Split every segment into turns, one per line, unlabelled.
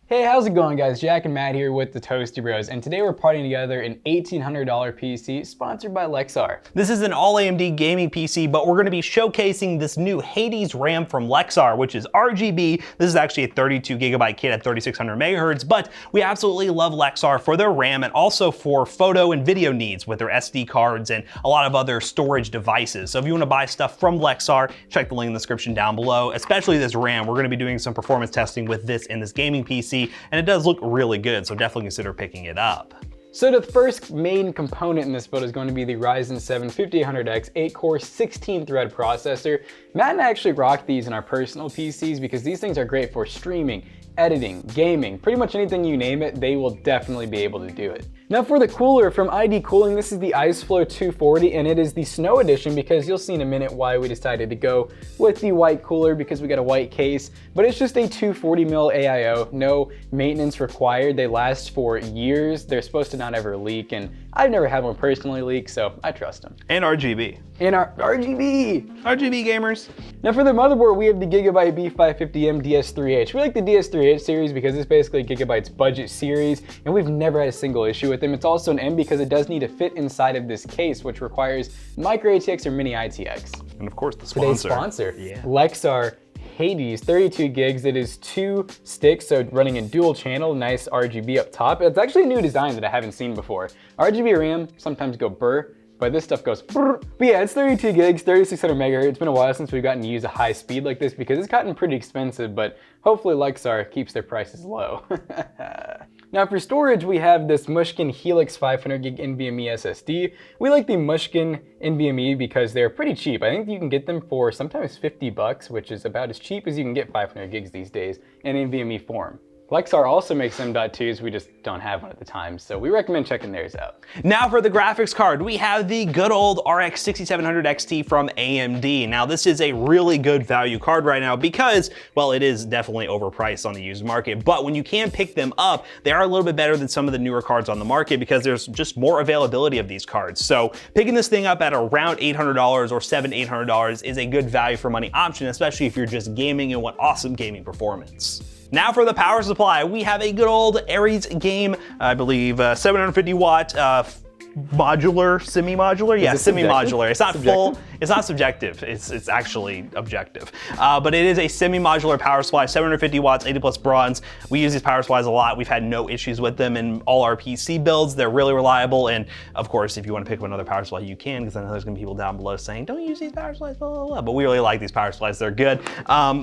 Hey, how's it going, guys? Jack and Matt here with the Toasty Bros, and today we're partying together an $1,800 PC sponsored by Lexar.
This is an all AMD gaming PC, but we're going to be showcasing this new Hades RAM from Lexar, which is RGB. This is actually a 32GB kit at 3600 megahertz, but we absolutely love Lexar for their RAM and also for photo and video needs with their SD cards and a lot of other storage devices. So if you want to buy stuff from Lexar, check the link in the description down below, especially this RAM. We're going to be doing some performance testing with this in this gaming PC. And it does look really good, so definitely consider picking it up.
So the first main component in this build is going to be the Ryzen 7 5800X 8-core 16-thread processor. Matt and I actually rock these in our personal PCs because these things are great for streaming, editing, gaming, pretty much anything you name it, they will definitely be able to do it. Now for the cooler from ID Cooling, this is the IceFlow 240 and it is the snow edition because you'll see in a minute why we decided to go with the white cooler because we got a white case, but it's just a 240mm AIO, no maintenance required. They last for years. They're supposed to not ever leak and I've never had one personally leak, so I trust them.
And RGB.
And our RGB
gamers.
Now for the motherboard, we have the Gigabyte B550M DS3H. We like the DS3H series because it's basically Gigabyte's budget series, and we've never had a single issue with them. It's also an M because it does need to fit inside of this case, which requires micro ATX or mini ITX.
And of course the sponsor.
Today's sponsor,
yeah.
Lexar Hades, 32 gigs. It is 2 sticks, so running in dual channel, nice RGB up top. It's actually a new design that I haven't seen before. RGB RAM sometimes go burr, but this stuff goes brr. But yeah, it's 32 gigs, 3600 megahertz. It's been a while since we've gotten to use a high speed like this because it's gotten pretty expensive, but hopefully Lexar keeps their prices low. Now for storage, we have this Mushkin Helix 500 gig NVMe SSD. We like the Mushkin NVMe because they're pretty cheap. I think you can get them for sometimes $50, which is about as cheap as you can get 500 gigs these days in NVMe form. Lexar also makes M.2s, we just don't have one at the time, so we recommend checking theirs out.
Now for the graphics card, we have the good old RX 6700 XT from AMD. Now this is a really good value card right now because, well, it is definitely overpriced on the used market, but when you can pick them up, they are a little bit better than some of the newer cards on the market because there's just more availability of these cards. So picking this thing up at around $800 or $700-800 is a good value for money option, especially if you're just gaming and want awesome gaming performance. Now for the power supply, we have a good old Aries Game, I believe 750 watt modular, semi-modular? Yeah, semi-modular. It's not subjective? Full, it's not subjective, it's actually objective. But it is a semi-modular power supply, 750 watts, 80 plus bronze. We use these power supplies a lot. We've had no issues with them in all our PC builds. They're really reliable. And of course, if you want to pick up another power supply, you can, because I know there's gonna be people down below saying, don't use these power supplies, blah, blah, blah. But we really like these power supplies, they're good.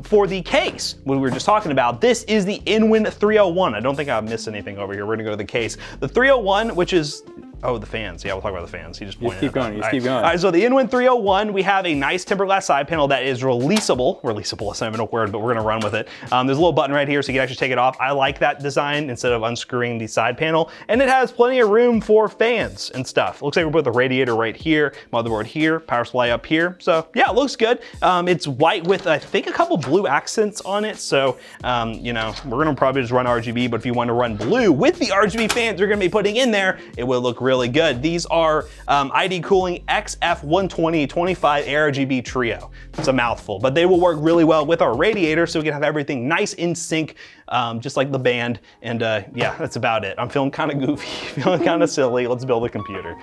For the case, what we were just talking about, this is the Inwin 301. I don't think I've missed anything over here. We're gonna go to the case. The 301, which is, oh, the fans. Yeah, we'll talk about the fans. He just pointed
keep going, keep going.
All right, so the Inwin 301, we have a nice tempered glass side panel that is releasable. Releasable is not even a word, but we're gonna run with it. There's a little button right here so you can actually take it off. I like that design instead of unscrewing the side panel. And it has plenty of room for fans and stuff. It looks like we put the radiator right here, motherboard here, power supply up here. So yeah, it looks good. It's white with, I think, a couple blue accents on it. So, you know, we're gonna probably just run RGB, but if you want to run blue with the RGB fans you're gonna be putting in there, it will look really good. These are ID Cooling XF120 25 ARGB Trio. It's a mouthful, but they will work really well with our radiator so we can have everything nice in sync, just like the band. And yeah, that's about it. I'm feeling kind of goofy, feeling kind of silly. Let's build a computer.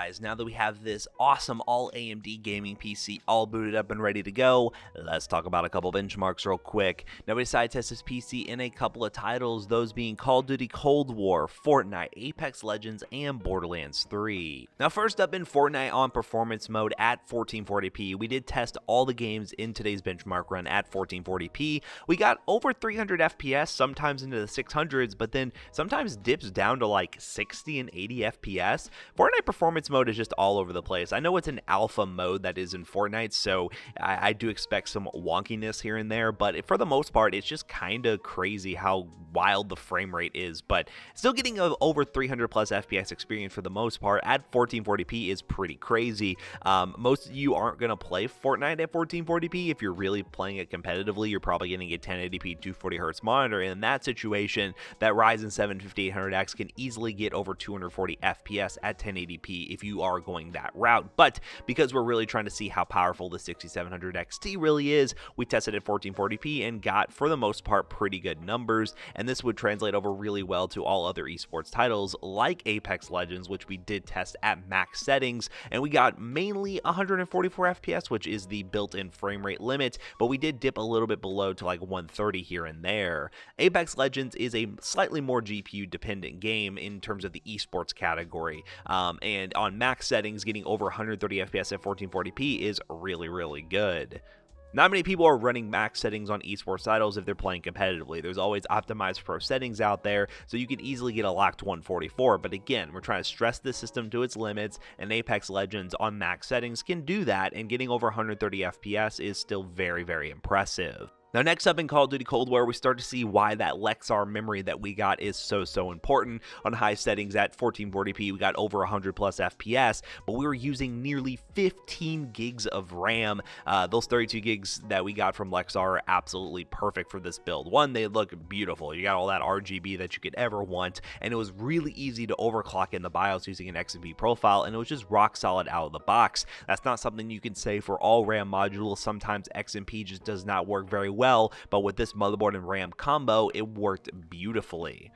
guys, now that we have this awesome all AMD gaming PC all booted up and ready to go, let's talk about a couple benchmarks real quick. Now we decided to test this PC in a couple of titles, those being Call of Duty Cold War, Fortnite, Apex Legends, and Borderlands 3. Now first up in Fortnite on performance mode at 1440p, we did test all the games in today's benchmark run at 1440p. We got over 300 FPS, sometimes into the 600s, but then sometimes dips down to like 60 and 80 FPS. Fortnite performance mode is just all over the place. I know it's an alpha mode that is in Fortnite, so I do expect some wonkiness here and there, but for the most part, it's just kind of crazy how wild the frame rate is, but still getting over 300 plus FPS experience for the most part at 1440p is pretty crazy. Most of you aren't going to play Fortnite at 1440p. If you're really playing it competitively, you're probably getting a 1080p 240Hz monitor, and in that situation, that Ryzen 7 5800X can easily get over 240 FPS at 1080p if you are going that route. But because we're really trying to see how powerful the 6700 XT really is, we tested at 1440p and got, for the most part, pretty good numbers, and this would translate over really well to all other esports titles like Apex Legends, which we did test at max settings, and we got mainly 144 FPS, which is the built-in frame rate limit, but we did dip a little bit below to like 130 here and there. Apex Legends is a slightly more GPU dependent game in terms of the esports category, and on max settings, getting over 130 FPS at 1440p is really, really good. Not many people are running max settings on esports titles if they're playing competitively. There's always optimized pro settings out there, so you can easily get a locked 144. But again, we're trying to stress this system to its limits, and Apex Legends on max settings can do that, and getting over 130 FPS is still very, very impressive. Now next up in Call of Duty Cold War, we start to see why that Lexar memory that we got is so important. On high settings at 1440p, we got over 100 plus FPS, but we were using nearly 15 gigs of RAM. Those 32 gigs that we got from Lexar are absolutely perfect for this build. One, they look beautiful. You got all that RGB that you could ever want, and it was really easy to overclock in the BIOS using an XMP profile, and it was just rock solid out of the box. That's not something you can say for all RAM modules. Sometimes XMP just does not work very well, but with this motherboard and RAM combo, it worked beautifully.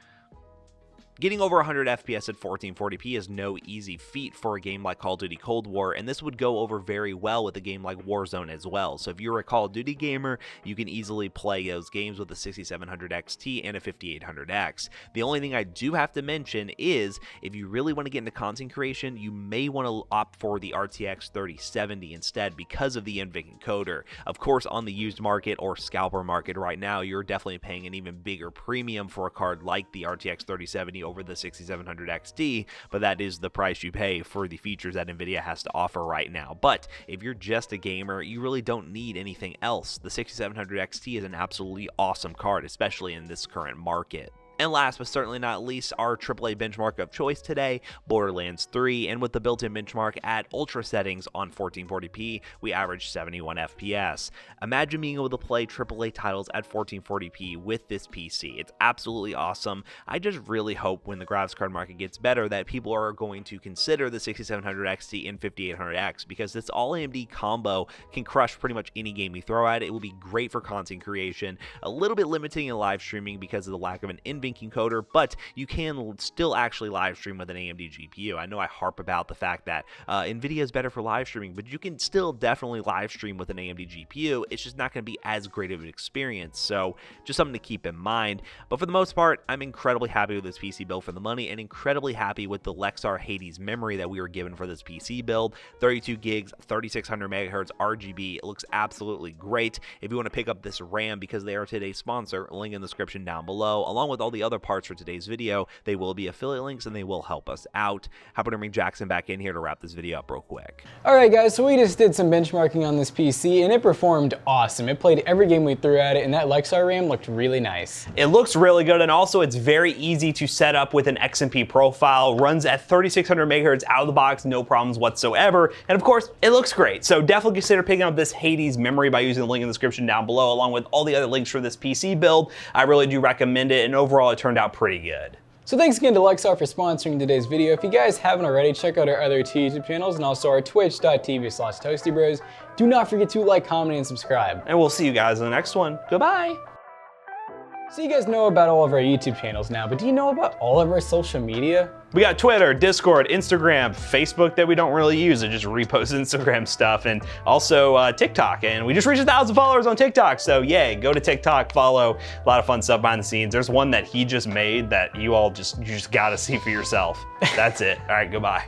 Getting over 100 FPS at 1440p is no easy feat for a game like Call of Duty Cold War, and this would go over very well with a game like Warzone as well. So if you're a Call of Duty gamer, you can easily play those games with a 6700 XT and a 5800X. The only thing I do have to mention is, if you really want to get into content creation, you may want to opt for the RTX 3070 instead because of the NVIDIA encoder. Of course, on the used market or scalper market right now, you're definitely paying an even bigger premium for a card like the RTX 3070 over the 6700 XT, but that is the price you pay for the features that NVIDIA has to offer right now. But if you're just a gamer, you really don't need anything else. The 6700 XT is an absolutely awesome card, especially in this current market. And last but certainly not least, our AAA benchmark of choice today, Borderlands 3, and with the built-in benchmark at ultra settings on 1440p, we averaged 71 FPS. Imagine being able to play AAA titles at 1440p with this PC. It's absolutely awesome. I just really hope when the graphics card market gets better that people are going to consider the 6700 XT and 5800X, because this all AMD combo can crush pretty much any game you throw at it. It will be great for content creation, a little bit limiting in live streaming because of the lack of an NVIDIA encoder, but you can still actually live stream with an AMD GPU. I know I harp about the fact that NVIDIA is better for live streaming, but you can still definitely live stream with an AMD GPU. It's just not going to be as great of an experience, so just something to keep in mind. But for the most part, I'm incredibly happy with this PC build for the money, and incredibly happy with the Lexar Hades memory that we were given for this PC build. 32 gigs, 3600 megahertz RGB. It looks absolutely great. If you want to pick up this RAM, because they are today's sponsor, link in the description down below, along with all the other parts for today's video. They will be affiliate links and they will help us out. How about I bring Jackson back in here to wrap this video up real quick?
Alright guys, so we just did some benchmarking on this PC and it performed awesome. It played every game we threw at it, and that Lexar RAM looked really nice.
It looks really good, and also it's very easy to set up with an XMP profile. Runs at 3600 megahertz out of the box, no problems whatsoever. And of course, it looks great. So definitely consider picking up this Hades memory by using the link in the description down below, along with all the other links for this PC build. I really do recommend it, and overall it turned out pretty good.
So thanks again to Lexar for sponsoring today's video. If you guys haven't already, check out our other two YouTube channels and also our twitch.tv/toastybros. Do not forget to like, comment, and subscribe.
And we'll see you guys in the next one. Goodbye.
So you guys know about all of our YouTube channels now, but do you know about all of our social media?
We got Twitter, Discord, Instagram, Facebook that we don't really use. It just reposts Instagram stuff, and also TikTok. And we just reached 1,000 followers on TikTok. So yay, go to TikTok, follow. A lot of fun stuff behind the scenes. There's one that he just made that you just gotta see for yourself. That's it. All right, goodbye.